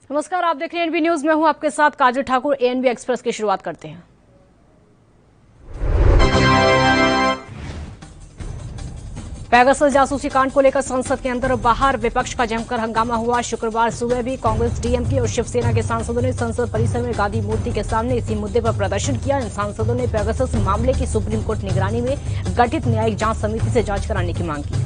नमस्कार, आप देख रहे हैं एनबी न्यूज। मैं हूं आपके साथ काजल ठाकुर। एनबी एक्सप्रेस की शुरुआत करते हैं। पेगासस जासूसी कांड को लेकर संसद के अंदर और बाहर विपक्ष का जमकर हंगामा हुआ। शुक्रवार सुबह भी कांग्रेस, डीएमके और शिवसेना के सांसदों ने संसद परिसर में गांधी मूर्ति के सामने इसी मुद्दे पर प्रदर्शन किया। इन सांसदों ने पेगासस मामले की सुप्रीम कोर्ट निगरानी में गठित न्यायिक जांच समिति से जांच कराने की मांग की।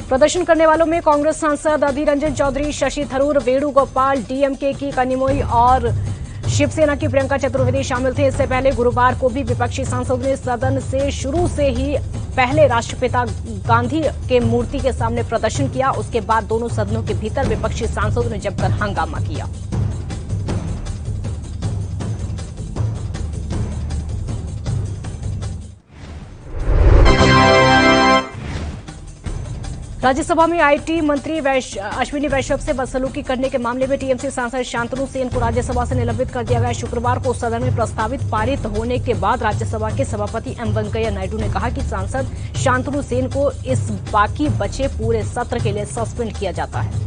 प्रदर्शन करने वालों में कांग्रेस सांसद अधीर रंजन चौधरी, शशि थरूर, वेणुगोपाल, डीएमके की कनिमोई और शिवसेना की प्रियंका चतुर्वेदी शामिल थे। इससे पहले गुरुवार को भी विपक्षी सांसदों ने सदन से शुरू से ही पहले राष्ट्रपिता गांधी के मूर्ति के सामने प्रदर्शन किया। उसके बाद दोनों सदनों के भीतर विपक्षी सांसदों ने जमकर हंगामा किया। राज्यसभा में आईटी मंत्री अश्विनी वैष्णव से बदसलूकी करने के मामले में टीएमसी सांसद शांतनु सेन को राज्यसभा से निलंबित कर दिया गया। शुक्रवार को सदन में प्रस्तावित पारित होने के बाद राज्यसभा के सभापति एम वेंकैया नायडू ने कहा कि सांसद शांतनु सेन को इस बाकी बचे पूरे सत्र के लिए सस्पेंड किया जाता है।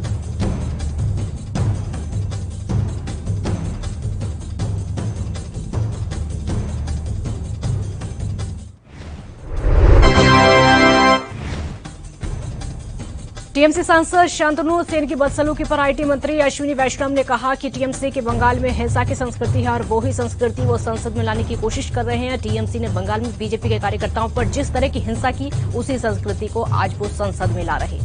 टीएमसी सांसद शांतनु सेन की बदसलूकी पर आईटी मंत्री अश्विनी वैष्णव ने कहा कि टीएमसी के बंगाल में हिंसा की संस्कृति है और वो ही संस्कृति वो संसद में लाने की कोशिश कर रहे हैं। टीएमसी ने बंगाल में बीजेपी के कार्यकर्ताओं पर जिस तरह की हिंसा की, उसी संस्कृति को आज वो संसद में ला रहे।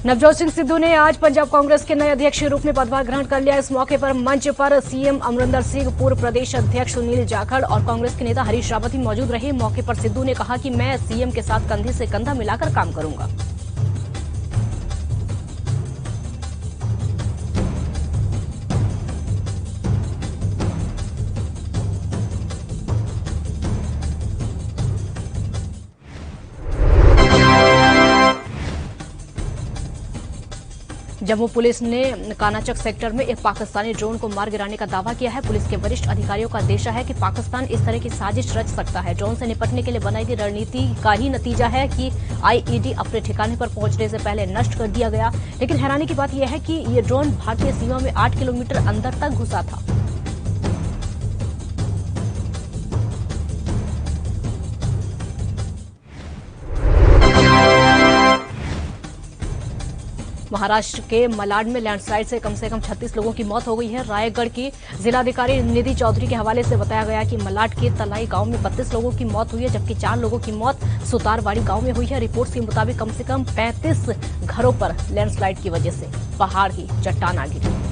नवजोत सिंह सिद्धू ने आज पंजाब कांग्रेस के नए अध्यक्ष के रूप में पदभार ग्रहण कर लिया। इस मौके पर मंच पर सीएम अमरिंदर सिंह, पूर्व प्रदेश अध्यक्ष सुनील जाखड़ और कांग्रेस के नेता हरीश रावत भी मौजूद रहे। मौके पर सिद्धू ने कहा कि मैं सीएम के साथ कंधे से कंधा मिलाकर काम करूंगा। जम्मू पुलिस ने कानाचक सेक्टर में एक पाकिस्तानी ड्रोन को मार गिराने का दावा किया है। पुलिस के वरिष्ठ अधिकारियों का अंदेशा है कि पाकिस्तान इस तरह की साजिश रच सकता है। ड्रोन से निपटने के लिए बनाई गई रणनीति का ही नतीजा है कि आईईडी अपने ठिकाने पर पहुंचने से पहले नष्ट कर दिया गया। लेकिन हैरानी की बात यह है कि ये ड्रोन भारतीय सीमा में 8 किलोमीटर अंदर तक घुसा था। महाराष्ट्र के मलाड में लैंडस्लाइड से कम 36 लोगों की मौत हो गई है। रायगढ़ की जिलाधिकारी निधि चौधरी के हवाले से बताया गया कि मलाड के तलाई गांव में 32 लोगों की मौत हुई है, जबकि 4 लोगों की मौत सुतारवाड़ी गांव में हुई है। रिपोर्ट के मुताबिक कम से कम 35 घरों पर लैंडस्लाइड की वजह से पहाड़ की चट्टान आ गिरी।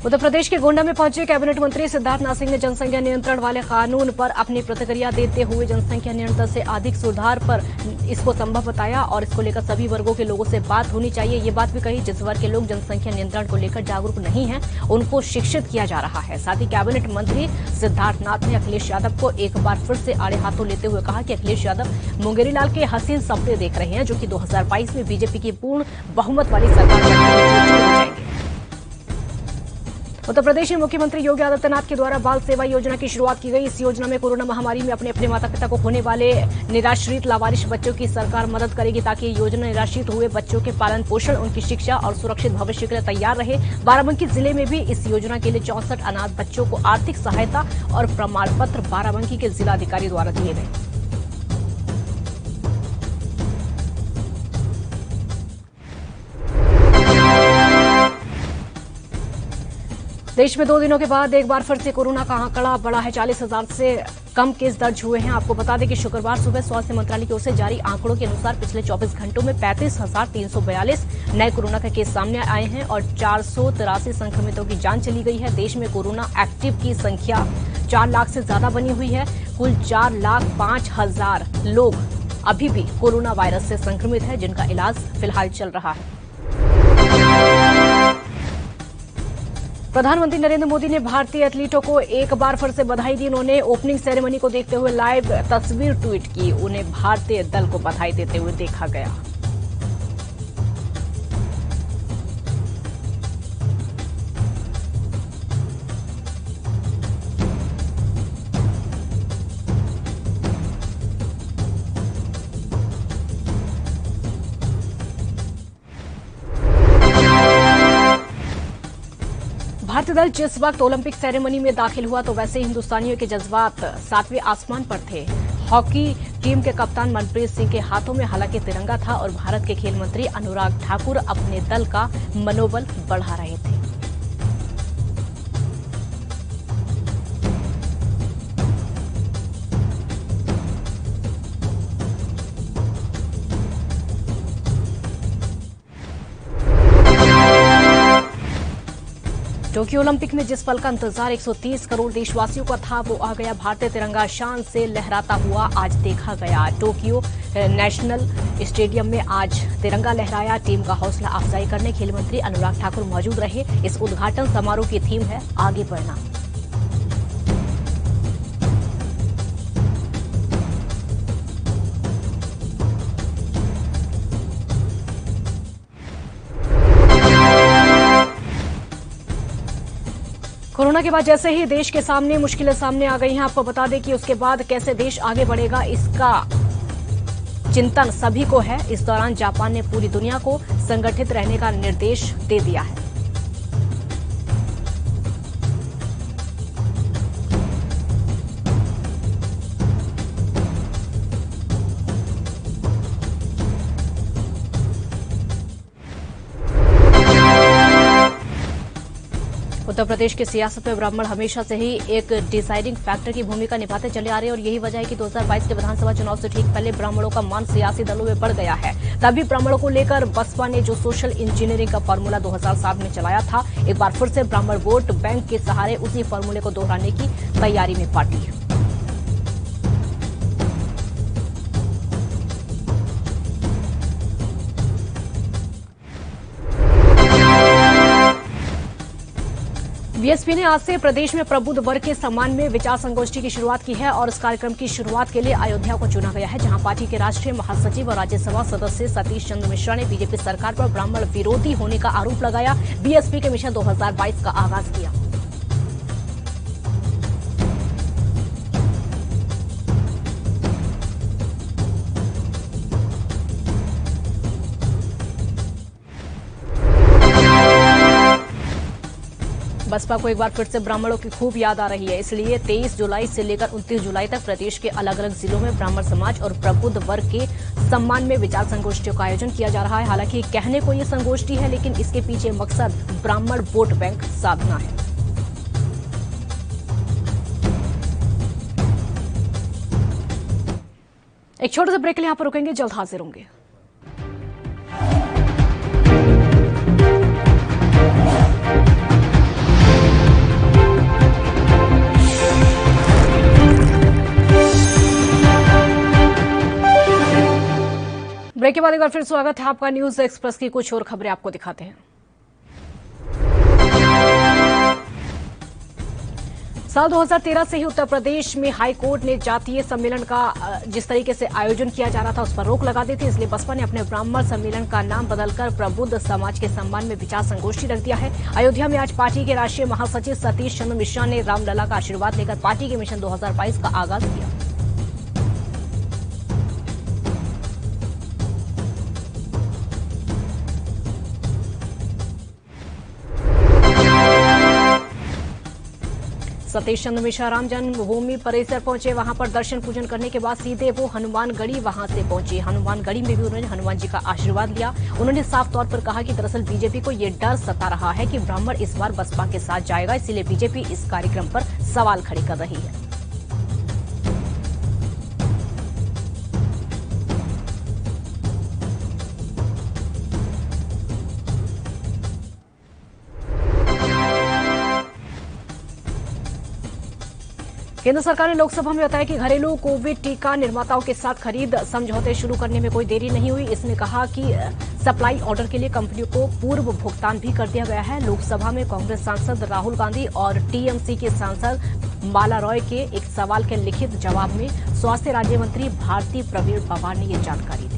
उत्तर प्रदेश के गोंडा में पहुंचे कैबिनेट मंत्री सिद्धार्थनाथ सिंह ने जनसंख्या नियंत्रण वाले कानून पर अपनी प्रतिक्रिया देते हुए जनसंख्या नियंत्रण से अधिक सुधार पर इसको संभव बताया और इसको लेकर सभी वर्गों के लोगों से बात होनी चाहिए। ये बात भी कही, जिस वर्ग के लोग जनसंख्या नियंत्रण को लेकर जागरूक नहीं हैं, उनको शिक्षित किया जा रहा है। साथ ही कैबिनेट मंत्री सिद्धार्थनाथ ने अखिलेश यादव को एक बार फिर से आड़े हाथों लेते हुए कहा कि अखिलेश यादव मुंगेरी लाल के हसीन सपने देख रहे हैं, जो कि 2022 में बीजेपी की पूर्ण बहुमत वाली सरकार बनने में हो जाएंगे। उत्तर प्रदेश में मुख्यमंत्री योगी आदित्यनाथ के द्वारा बाल सेवा योजना की शुरुआत की गई। इस योजना में कोरोना महामारी में अपने माता पिता को खोने वाले निराश्रित लावारिश बच्चों की सरकार मदद करेगी, ताकि ये योजना निराश्रित हुए बच्चों के पालन पोषण, उनकी शिक्षा और सुरक्षित भविष्य के लिए तैयार रहे। बाराबंकी जिले में भी इस योजना के लिए 64 अनाथ बच्चों को आर्थिक सहायता और प्रमाण पत्र बाराबंकी के जिलाधिकारी द्वारा दिए गए। देश में 2 दिनों के बाद एक बार फिर से कोरोना का आंकड़ा बढ़ा है। 40,000 से कम केस दर्ज हुए हैं। आपको बता दें कि शुक्रवार सुबह स्वास्थ्य मंत्रालय की ओर से जारी आंकड़ों के अनुसार पिछले 24 घंटों में 35,342 नए कोरोना के केस सामने आए हैं और 483 संक्रमितों की जान चली गई है। देश में कोरोना एक्टिव की संख्या 4 लाख से ज्यादा बनी हुई है। कुल 4,05,000 लोग अभी भी कोरोना वायरस से संक्रमित है, जिनका इलाज फिलहाल चल रहा है। प्रधानमंत्री नरेंद्र मोदी ने भारतीय एथलीटों को एक बार फिर से बधाई दी। उन्होंने ओपनिंग सेरेमनी को देखते हुए लाइव तस्वीर ट्वीट की। उन्हें भारतीय दल को बधाई देते हुए देखा गया। भारतीय दल जिस वक्त ओलंपिक सेरेमनी में दाखिल हुआ तो वैसे ही हिंदुस्तानियों के जज्बात 7वें आसमान पर थे। हॉकी टीम के कप्तान मनप्रीत सिंह के हाथों में हालांकि तिरंगा था और भारत के खेल मंत्री अनुराग ठाकुर अपने दल का मनोबल बढ़ा रहे थे। टोक्यो ओलंपिक में जिस पल का इंतजार 130 करोड़ देशवासियों का था, वो आ गया। भारतीय तिरंगा शान से लहराता हुआ आज देखा गया। टोक्यो नेशनल स्टेडियम में आज तिरंगा लहराया। टीम का हौसला अफजाई करने खेल मंत्री अनुराग ठाकुर मौजूद रहे। इस उद्घाटन समारोह की थीम है आगे बढ़ना। कोरोना के बाद जैसे ही देश के सामने मुश्किलें सामने आ गई हैं, आपको बता दें कि उसके बाद कैसे देश आगे बढ़ेगा, इसका चिंतन सभी को है। इस दौरान जापान ने पूरी दुनिया को संगठित रहने का निर्देश दे दिया है। उत्तर प्रदेश की सियासत में ब्राह्मण हमेशा से ही एक डिसाइडिंग फैक्टर की भूमिका निभाते चले आ रहे हैं और यही वजह है कि 2022 के विधानसभा चुनाव से ठीक पहले ब्राह्मणों का मान सियासी दलों में बढ़ गया है। तभी ब्राह्मणों को लेकर बसपा ने जो सोशल इंजीनियरिंग का फॉर्मूला 2007 में चलाया था, एक बार फिर से ब्राह्मण वोट बैंक के सहारे उसी फॉर्मूले को दोहराने की तैयारी में पार्टी है। बीएसपी ने आज से प्रदेश में प्रबुद्ध वर्ग के सम्मान में विचार संगोष्ठी की शुरुआत की है और इस कार्यक्रम की शुरुआत के लिए अयोध्या को चुना गया है, जहां पार्टी के राष्ट्रीय महासचिव और राज्यसभा सदस्य सतीश चंद्र मिश्रा ने बीजेपी सरकार पर ब्राह्मण विरोधी होने का आरोप लगाया। बीएसपी के मिशन 2022 का आगाज किया। बसपा को एक बार फिर से ब्राह्मणों की खूब याद आ रही है, इसलिए 23 जुलाई से लेकर 29 जुलाई तक प्रदेश के अलग अलग जिलों में ब्राह्मण समाज और प्रबुद्ध वर्ग के सम्मान में विचार संगोष्ठियों का आयोजन किया जा रहा है। हालांकि कहने को ये संगोष्ठी है, लेकिन इसके पीछे मकसद ब्राह्मण वोट बैंक साधना है। एक छोटे से ब्रेक के लिए यहां पर रुकेंगे, जल्द हाजिर होंगे। ब्रेक के बाद एक बार फिर स्वागत है आपका। न्यूज एक्सप्रेस की कुछ और खबरें आपको दिखाते हैं। साल 2013 से ही उत्तर प्रदेश में हाई कोर्ट ने जातीय सम्मेलन का जिस तरीके से आयोजन किया जा रहा था उस पर रोक लगा दी थी, इसलिए बसपा ने अपने ब्राह्मण सम्मेलन का नाम बदलकर प्रबुद्ध समाज के सम्मान में विचार संगोष्ठी रख दिया है। अयोध्या में आज पार्टी के राष्ट्रीय महासचिव सतीश चंद्र मिश्रा ने रामलला का आशीर्वाद लेकर पार्टी के मिशन 2022 का आगाज किया। सतीश चंद्र मिश्रा राम जन्मभूमि परिसर पहुंचे। वहां पर दर्शन पूजन करने के बाद सीधे वो हनुमानगढ़ी वहां से पहुंचे। हनुमानगढ़ी में भी उन्होंने हनुमान जी का आशीर्वाद लिया। उन्होंने साफ तौर पर कहा कि दरअसल बीजेपी को ये डर सता रहा है कि ब्राह्मण इस बार बसपा के साथ जाएगा, इसीलिए बीजेपी इस कार्यक्रम पर सवाल खड़े कर रही है। केंद्र सरकार ने लोकसभा में बताया कि घरेलू कोविड टीका निर्माताओं के साथ खरीद समझौते शुरू करने में कोई देरी नहीं हुई। इसने कहा कि सप्लाई ऑर्डर के लिए कंपनियों को पूर्व भुगतान भी कर दिया गया है। लोकसभा में कांग्रेस सांसद राहुल गांधी और टीएमसी के सांसद माला रॉय के एक सवाल के लिखित जवाब में स्वास्थ्य राज्य मंत्री भारती प्रवीण पवार ने ये जानकारी दी।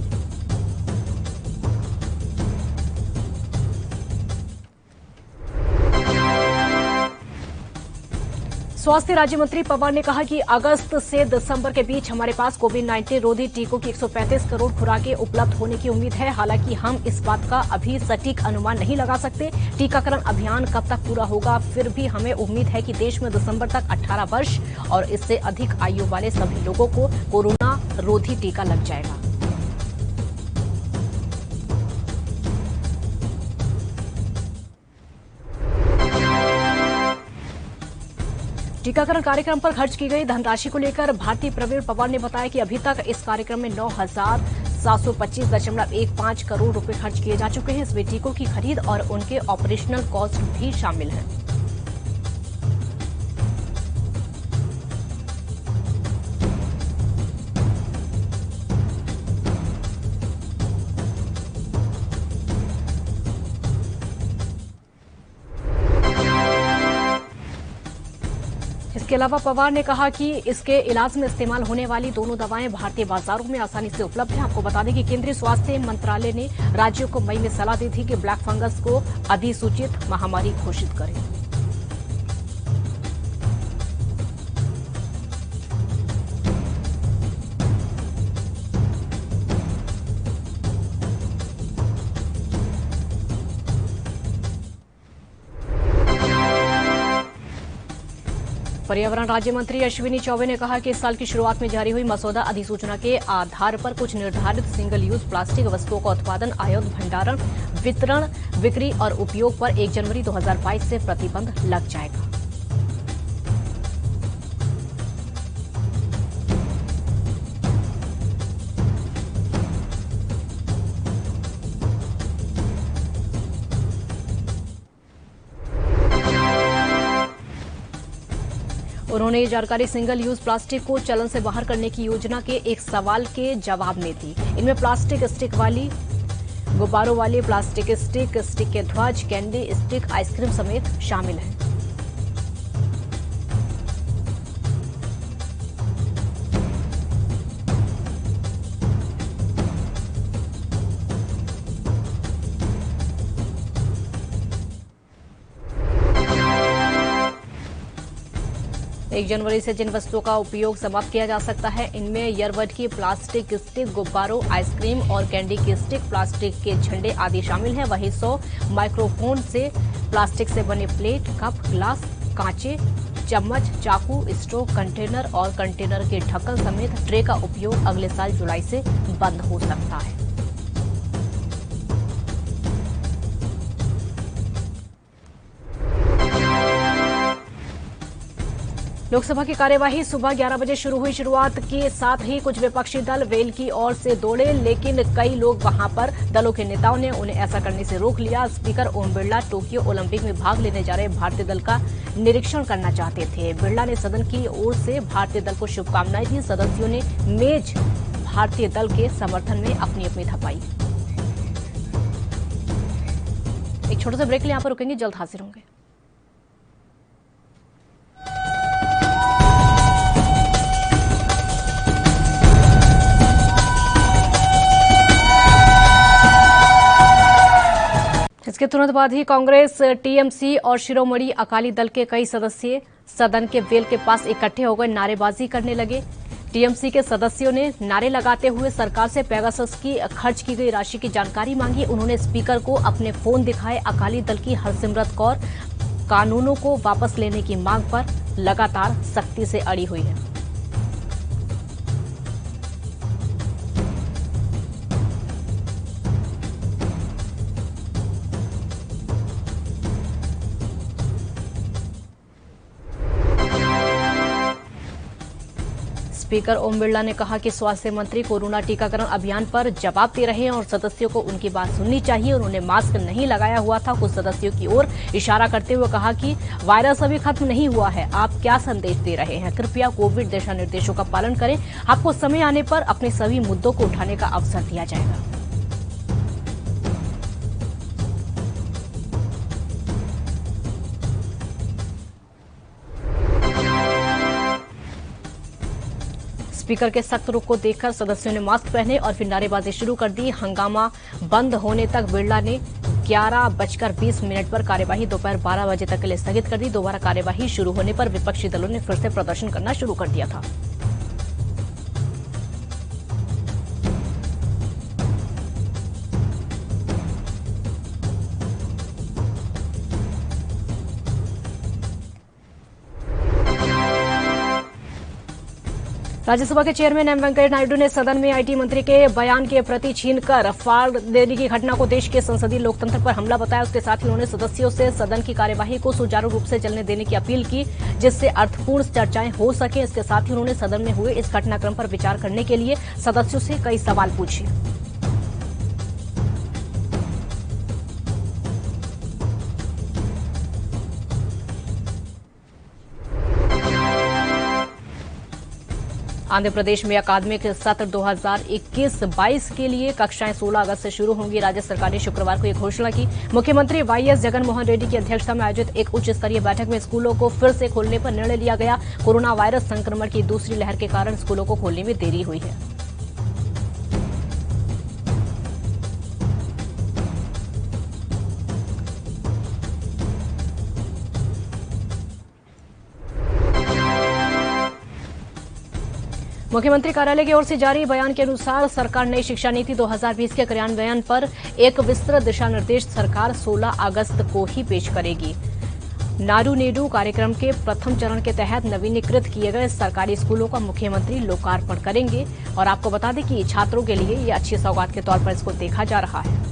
स्वास्थ्य राज्य मंत्री पवार ने कहा कि अगस्त से दिसंबर के बीच हमारे पास कोविड-19 रोधी टीकों की 135 करोड़ खुराकें उपलब्ध होने की उम्मीद है। हालांकि हम इस बात का अभी सटीक अनुमान नहीं लगा सकते टीकाकरण अभियान कब तक पूरा होगा। फिर भी हमें उम्मीद है कि देश में दिसंबर तक 18 वर्ष और इससे अधिक आयु वाले सभी लोगों को कोरोना रोधी टीका लग जाएगा। टीकाकरण कार्यक्रम पर खर्च की गई धनराशि को लेकर भारती प्रवीण पवार ने बताया कि अभी तक इस कार्यक्रम में 9,725.15 करोड़ रुपए खर्च किए जा चुके हैं। इसमें टीकों की खरीद और उनके ऑपरेशनल कॉस्ट भी शामिल हैं। इसके अलावा पवार ने कहा कि इसके इलाज में इस्तेमाल होने वाली दोनों दवाएं भारतीय बाजारों में आसानी से उपलब्ध हैं। आपको बता दें कि केंद्रीय स्वास्थ्य मंत्रालय ने राज्यों को मई में सलाह दी थी कि ब्लैक फंगस को अधिसूचित महामारी घोषित करें। पर्यावरण राज्य मंत्री अश्विनी चौबे ने कहा कि इस साल की शुरुआत में जारी हुई मसौदा अधिसूचना के आधार पर कुछ निर्धारित सिंगल यूज प्लास्टिक वस्तुओं का उत्पादन, आयात, भंडारण, वितरण, बिक्री और उपयोग पर 1 जनवरी 2022 से प्रतिबंध लग जाएगा। उन्होंने ये जानकारी सिंगल यूज प्लास्टिक को चलन से बाहर करने की योजना के एक सवाल के जवाब में दी। इनमें प्लास्टिक स्टिक वाली, गुब्बारों वाली प्लास्टिक स्टिक, स्टिक के ध्वज, कैंडी स्टिक, आइसक्रीम समेत शामिल हैं। एक जनवरी से जिन वस्तुओं का उपयोग समाप्त किया जा सकता है इनमें ईयरबड की प्लास्टिक स्टिक, गुब्बारों, आइसक्रीम और कैंडी की स्टिक, प्लास्टिक के झंडे आदि शामिल हैं। वहीं 100 माइक्रोफोन से प्लास्टिक से बने प्लेट, कप, ग्लास, कांचे, चम्मच, चाकू, स्ट्रो, कंटेनर और कंटेनर के ढक्कन समेत ट्रे का उपयोग अगले साल जुलाई से बंद हो सकता है। लोकसभा की कार्यवाही सुबह 11 बजे शुरू हुई। शुरुआत के साथ ही कुछ विपक्षी दल वेल की ओर से दौड़े, लेकिन कई लोग वहां पर दलों के नेताओं ने उन्हें ऐसा करने से रोक लिया। Speaker Om Birla Tokyo Olympic में भाग लेने जा रहे भारतीय दल का निरीक्षण करना चाहते थे। बिरला ने सदन की ओर से भारतीय दल को शुभकामनाएं दी। सदस्यों ने मेज भारतीय दल के समर्थन में अपनी अपनी थपाई। एक छोटे से ब्रेक के लिए यहां पर रुकेंगे, जल्द हाजिर होंगे। इसके तुरंत बाद ही कांग्रेस, टीएमसी और शिरोमणि अकाली दल के कई सदस्य सदन के वेल के पास इकट्ठे होकर नारेबाजी करने लगे। टीएमसी के सदस्यों ने नारे लगाते हुए सरकार से पेगासस की खर्च की गई राशि की जानकारी मांगी। उन्होंने स्पीकर को अपने फोन दिखाए। अकाली दल की हरसिमरत कौर कानूनों को वापस लेने की मांग पर लगातार सख्ती से अड़ी हुई है। स्पीकर ओम बिरला ने कहा कि स्वास्थ्य मंत्री कोरोना टीकाकरण अभियान पर जवाब दे रहे हैं और सदस्यों को उनकी बात सुननी चाहिए। उन्होंने मास्क नहीं लगाया हुआ था। कुछ सदस्यों की ओर इशारा करते हुए कहा कि वायरस अभी खत्म नहीं हुआ है, आप क्या संदेश दे रहे हैं? कृपया कोविड दिशा निर्देशों का पालन करें। आपको समय आने पर अपने सभी मुद्दों को उठाने का अवसर दिया जाएगा। स्पीकर के सख्त रुख को देखकर सदस्यों ने मास्क पहने और फिर नारेबाजी शुरू कर दी। हंगामा बंद होने तक बिरला ने 11:20 पर कार्यवाही दोपहर 12 बजे तक के लिए स्थगित कर दी। दोबारा कार्यवाही शुरू होने पर विपक्षी दलों ने फिर से प्रदर्शन करना शुरू कर दिया था। राज्यसभा के चेयरमैन एम वेंकैया नायडू ने सदन में आईटी मंत्री के बयान के प्रति छीनकर फाड़ देने की घटना को देश के संसदीय लोकतंत्र पर हमला बताया। उसके साथ ही उन्होंने सदस्यों से सदन की कार्यवाही को सुचारू रूप से चलने देने की अपील की, जिससे अर्थपूर्ण चर्चाएं हो सके। इसके साथ ही उन्होंने सदन में हुए इस घटनाक्रम पर विचार करने के लिए सदस्यों से कई सवाल पूछे। आंध्र प्रदेश में अकादमिक सत्र 2021-22 के लिए कक्षाएं 16 अगस्त से शुरू होंगी। राज्य सरकार ने शुक्रवार को यह घोषणा की। मुख्यमंत्री वाईएस जगन मोहन रेड्डी की अध्यक्षता में आयोजित एक उच्च स्तरीय बैठक में स्कूलों को फिर से खोलने पर निर्णय लिया गया। कोरोना वायरस संक्रमण की दूसरी लहर के कारण स्कूलों को खोलने में देरी हुई है। मुख्यमंत्री कार्यालय की ओर से जारी बयान के अनुसार सरकार नई शिक्षा नीति 2020 के क्रियान्वयन पर एक विस्तृत दिशा निर्देश सरकार 16 अगस्त को ही पेश करेगी। नारू नेडू कार्यक्रम के प्रथम चरण के तहत नवीनीकृत किए गए सरकारी स्कूलों का मुख्यमंत्री लोकार्पण करेंगे। और आपको बता दें कि छात्रों के लिए ये अच्छी सौगात के तौर पर इसको देखा जा रहा है।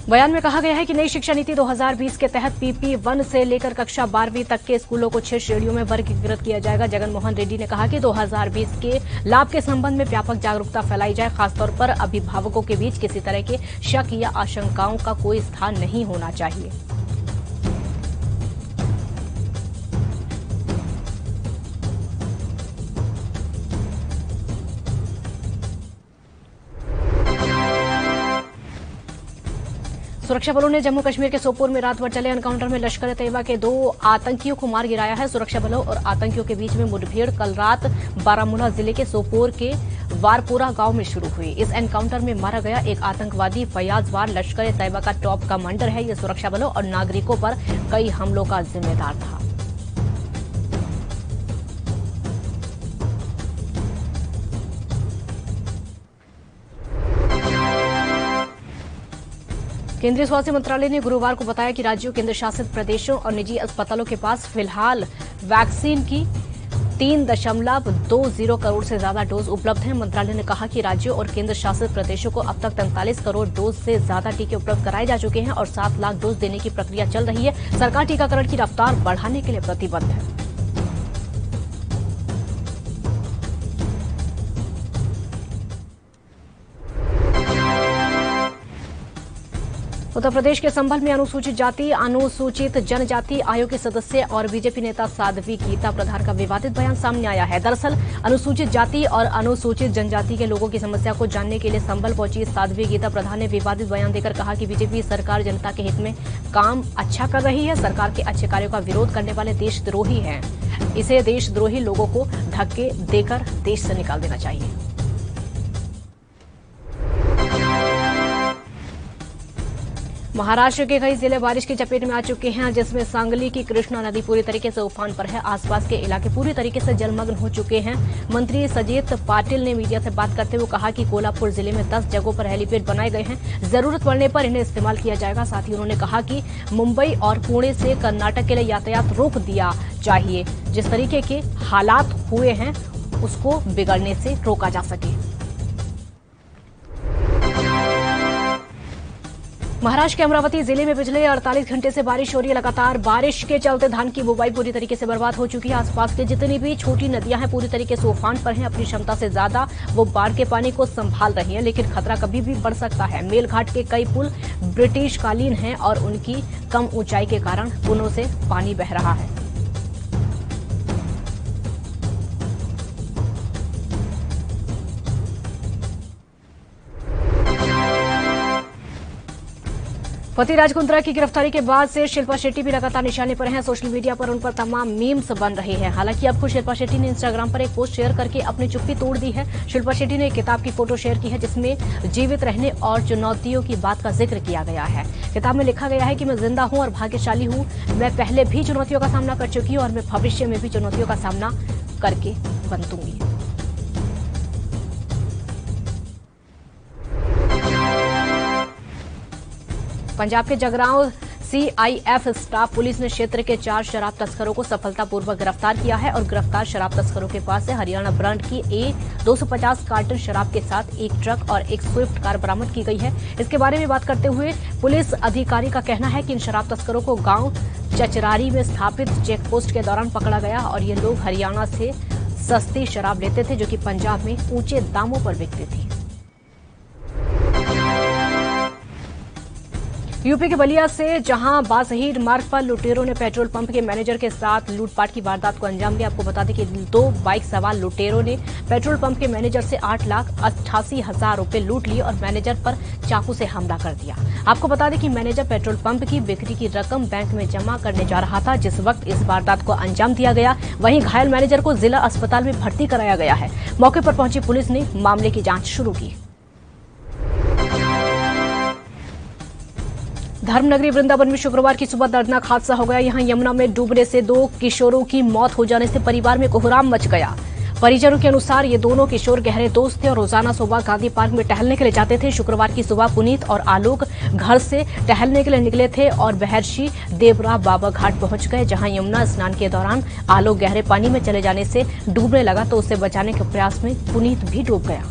बयान में कहा गया है कि नई शिक्षा नीति 2020 के तहत PP1 से लेकर कक्षा 12वीं तक के स्कूलों को 6 श्रेणियों में वर्गीकृत किया जाएगा। जगन मोहन रेड्डी ने कहा कि 2020 के लाभ के संबंध में व्यापक जागरूकता फैलाई जाए। खासतौर पर अभिभावकों के बीच किसी तरह के शक या आशंकाओं का कोई स्थान नहीं होना चाहिए। सुरक्षा बलों ने जम्मू कश्मीर के सोपोर में रात भर चले एनकाउंटर में लश्कर तैयबा के 2 आतंकियों को मार गिराया है। सुरक्षा बलों और आतंकियों के बीच में मुठभेड़ कल रात बारामूला जिले के सोपोर के वारपोरा गांव में शुरू हुई। इस एनकाउंटर में मारा गया एक आतंकवादी फयाज वार लश्कर तैयबा का टॉप कमांडर है। यह सुरक्षा बलों और नागरिकों पर कई हमलों का जिम्मेदार था। केंद्रीय स्वास्थ्य मंत्रालय ने गुरुवार को बताया कि राज्यों, केंद्र शासित प्रदेशों और निजी अस्पतालों के पास फिलहाल वैक्सीन की 3.20 करोड़ से ज्यादा डोज उपलब्ध हैं। मंत्रालय ने कहा कि राज्यों और केंद्र शासित प्रदेशों को अब तक 43 करोड़ डोज से ज्यादा टीके उपलब्ध कराए जा चुके हैं और 7 लाख डोज देने की प्रक्रिया चल रही है। सरकार टीकाकरण की रफ्तार बढ़ाने के लिए प्रतिबद्ध है। उत्तर प्रदेश के संभल में अनुसूचित जाति अनुसूचित जनजाति आयोग के सदस्य और बीजेपी नेता साध्वी गीता प्रधान का विवादित बयान सामने आया है। दरअसल अनुसूचित जाति और अनुसूचित जनजाति के लोगों की समस्या को जानने के लिए संभल पहुंची साध्वी गीता प्रधान ने विवादित बयान देकर कहा कि बीजेपी सरकार जनता के हित में काम अच्छा कर रही है। सरकार के अच्छे कार्यों का विरोध करने वाले देशद्रोही हैं। इसे देशद्रोही लोगों को धक्के देकर देश से निकाल देना चाहिए। महाराष्ट्र के कई जिले बारिश की चपेट में आ चुके हैं, जिसमें सांगली की कृष्णा नदी पूरी तरीके से उफान पर है। आसपास के इलाके पूरी तरीके से जलमग्न हो चुके हैं। मंत्री सजेत पाटिल ने मीडिया से बात करते हुए कहा कि कोल्हापुर जिले में 10 जगहों पर हेलीपैड बनाए गए हैं, जरूरत पड़ने पर इन्हें इस्तेमाल किया जाएगा। साथ ही उन्होंने कहा कि मुंबई और पुणे से कर्नाटक के लिए यातायात रोक दिया चाहिए, जिस तरीके के हालात हुए हैं उसको बिगड़ने से रोका जा सके। महाराष्ट्र के अमरावती जिले में पिछले 48 घंटे से बारिश हो रही है। लगातार बारिश के चलते धान की बुवाई पूरी तरीके से बर्बाद हो चुकी है। आसपास के जितनी भी छोटी नदियां हैं पूरी तरीके से उफान पर हैं। अपनी क्षमता से ज्यादा वो बाढ़ के पानी को संभाल रही हैं, लेकिन खतरा कभी भी बढ़ सकता है। मेलघाट के कई पुल ब्रिटिशकालीन हैं और उनकी कम ऊंचाई के कारण पुलों से पानी बह रहा है। पति राज कुंद्रा की गिरफ्तारी के बाद से शिल्पा शेट्टी भी लगातार निशाने पर हैं। सोशल मीडिया पर उन पर तमाम मीम्स बन रहे हैं। हालांकि अब खुद शिल्पा शेट्टी ने इंस्टाग्राम पर एक पोस्ट शेयर करके अपनी चुप्पी तोड़ दी है। शिल्पा शेट्टी ने एक किताब की फोटो शेयर की है जिसमें जीवित रहने और चुनौतियों की बात का जिक्र किया गया है। किताब में लिखा गया है कि मैं जिंदा हूं और भाग्यशाली हूं। मैं पहले भी चुनौतियों का सामना कर चुकी हूं और मैं भविष्य में भी चुनौतियों का सामना करके बनूंगी। पंजाब के जगरांव सीआईएफ स्टाफ पुलिस ने क्षेत्र के 4 शराब तस्करों को सफलतापूर्वक गिरफ्तार किया है और गिरफ्तार शराब तस्करों के पास से हरियाणा ब्रांड की A250 कार्टन शराब के साथ एक ट्रक और एक स्विफ्ट कार बरामद की गई है। इसके बारे में बात करते हुए पुलिस अधिकारी का कहना है कि इन शराब तस्करों को गांव चचरारी में स्थापित चेकपोस्ट के दौरान पकड़ा गया और ये लोग हरियाणा से सस्ती शराब लेते थे जो कि पंजाब में ऊंचे दामों पर बिकती थी। यूपी के बलिया से जहां बासहीर मार्ग पर लुटेरों ने पेट्रोल पंप के मैनेजर के साथ लूटपाट की वारदात को अंजाम दिया। आपको बता दें कि 2 बाइक सवार लुटेरों ने पेट्रोल पंप के मैनेजर से 8,88,000 रुपए लूट लिए और मैनेजर पर चाकू से हमला कर दिया। आपको बता दें कि मैनेजर पेट्रोल पंप की बिक्री की रकम बैंक में जमा करने जा रहा था जिस वक्त इस वारदात को अंजाम दिया गया। वहीं घायल मैनेजर को जिला अस्पताल में भर्ती कराया गया है। मौके पर पहुंची पुलिस ने मामले की जांच शुरू की। धर्मनगरी वृंदावन में शुक्रवार की सुबह दर्दनाक हादसा हो गया। यहां यमुना में डूबने से 2 किशोरों की मौत हो जाने से परिवार में कोहराम मच गया। परिजनों के अनुसार ये दोनों किशोर गहरे दोस्त थे और रोजाना सुबह गांधी पार्क में टहलने के लिए जाते थे। शुक्रवार की सुबह पुनीत और आलोक घर से टहलने के लिए निकले थे और महर्षि देवरा बाबा घाट पहुंच गए, जहां यमुना स्नान के दौरान आलोक गहरे पानी में चले जाने से डूबने लगा तो उसे बचाने के प्रयास में पुनीत भी डूब गया।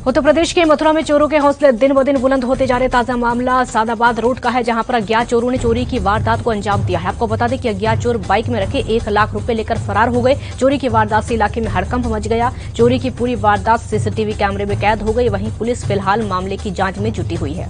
उत्तर प्रदेश के मथुरा में चोरों के हौसले दिन ब दिन बुलंद होते जा रहे। ताजा मामला सादाबाद रोड का है जहां पर अज्ञात चोरों ने चोरी की वारदात को अंजाम दिया है। आपको बता दें कि अज्ञात चोर बाइक में रखे 1 लाख रुपए लेकर फरार हो गए। चोरी की वारदात से इलाके में हड़कंप मच गया। चोरी की पूरी वारदात सीसीटीवी कैमरे में कैद हो गई। वहीं पुलिस फिलहाल मामले की जांच में जुटी हुई है।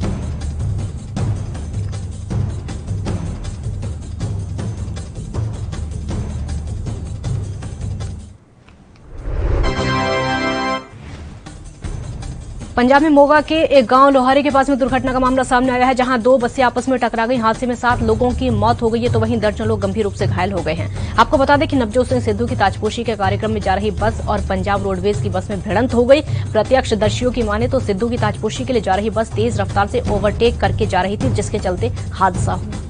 पंजाब में मोगा के एक गांव लोहारी के पास में दुर्घटना का मामला सामने आया है जहां 2 बसें आपस में टकरा गई। हादसे में 7 लोगों की मौत हो गई है तो वहीं दर्जनों लोग गंभीर रूप से घायल हो गए हैं। आपको बता दें कि नवजोत सिंह सिद्धू की ताजपोशी के कार्यक्रम में जा रही बस और पंजाब रोडवेज की बस में भिड़ंत हो गई। प्रत्यक्षदर्शियों की माने तो सिद्धू की ताजपोशी के लिए जा रही बस तेज रफ्तार से ओवरटेक करके जा रही थी जिसके चलते हादसा हुआ।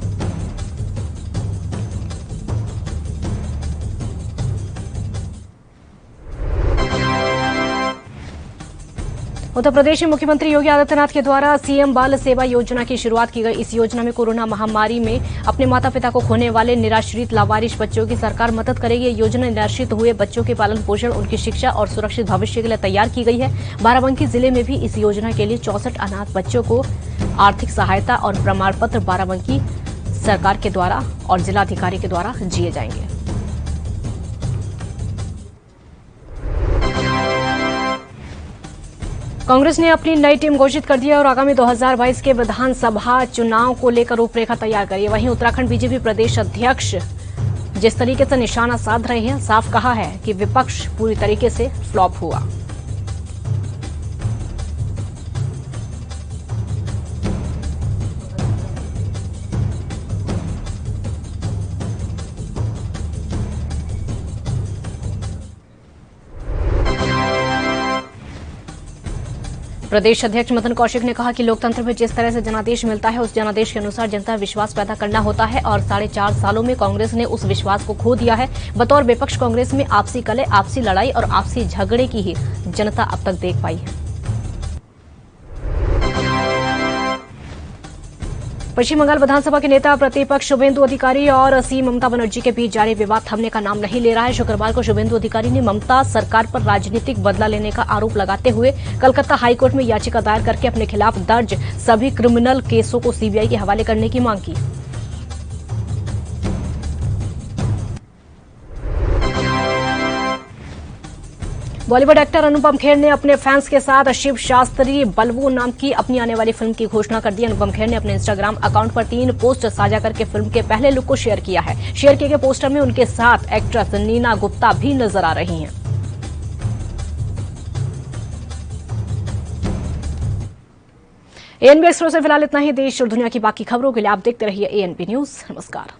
उत्तर प्रदेश में मुख्यमंत्री योगी आदित्यनाथ के द्वारा सीएम बाल सेवा योजना की शुरुआत की गई। इस योजना में कोरोना महामारी में अपने माता पिता को खोने वाले निराश्रित लावारिश बच्चों की सरकार मदद करेगी। ये योजना निराश्रित हुए बच्चों के पालन पोषण, उनकी शिक्षा और सुरक्षित भविष्य के लिए तैयार की गई है। बाराबंकी जिले में भी इस योजना के लिए 64 अनाथ बच्चों को आर्थिक सहायता और प्रमाण पत्र बाराबंकी सरकार के द्वारा और जिलाधिकारी के द्वारा दिए जाएंगे। कांग्रेस ने अपनी नई टीम घोषित कर दी है और आगामी 2022 के विधानसभा चुनाव को लेकर रूपरेखा तैयार करी है। वहीं उत्तराखंड बीजेपी प्रदेश अध्यक्ष जिस तरीके से निशाना साध रहे हैं, साफ कहा है कि विपक्ष पूरी तरीके से फ्लॉप हुआ। प्रदेश अध्यक्ष मदन कौशिक ने कहा कि लोकतंत्र में जिस तरह से जनादेश मिलता है उस जनादेश के अनुसार जनता में विश्वास पैदा करना होता है और 4.5 सालों में कांग्रेस ने उस विश्वास को खो दिया है। बतौर विपक्ष कांग्रेस में आपसी कलह, आपसी लड़ाई और आपसी झगड़े की ही जनता अब तक देख पाई है। पश्चिम बंगाल विधानसभा के नेता प्रतिपक्ष शुभेंदु अधिकारी और सीएम ममता बनर्जी के बीच जारी विवाद थमने का नाम नहीं ले रहा है। शुक्रवार को शुभेंदु अधिकारी ने ममता सरकार पर राजनीतिक बदला लेने का आरोप लगाते हुए कलकत्ता हाईकोर्ट में याचिका दायर करके अपने खिलाफ दर्ज सभी क्रिमिनल केसों को सीबीआई के हवाले करने की मांग की। बॉलीवुड एक्टर अनुपम खेर ने अपने फैंस के साथ शिव शास्त्री बलवो नाम की अपनी आने वाली फिल्म की घोषणा कर दी। अनुपम खेर ने अपने इंस्टाग्राम अकाउंट पर 3 पोस्ट साझा करके फिल्म के पहले लुक को शेयर किया है। शेयर किए गए पोस्टर में उनके साथ एक्ट्रेस नीना गुप्ता भी नजर आ रही हैं। एएनबी एक्सप्रेस से फिलहाल इतना ही। देश और दुनिया की बाकी खबरों के लिए आप देखते रहिए एएनबी न्यूज। नमस्कार।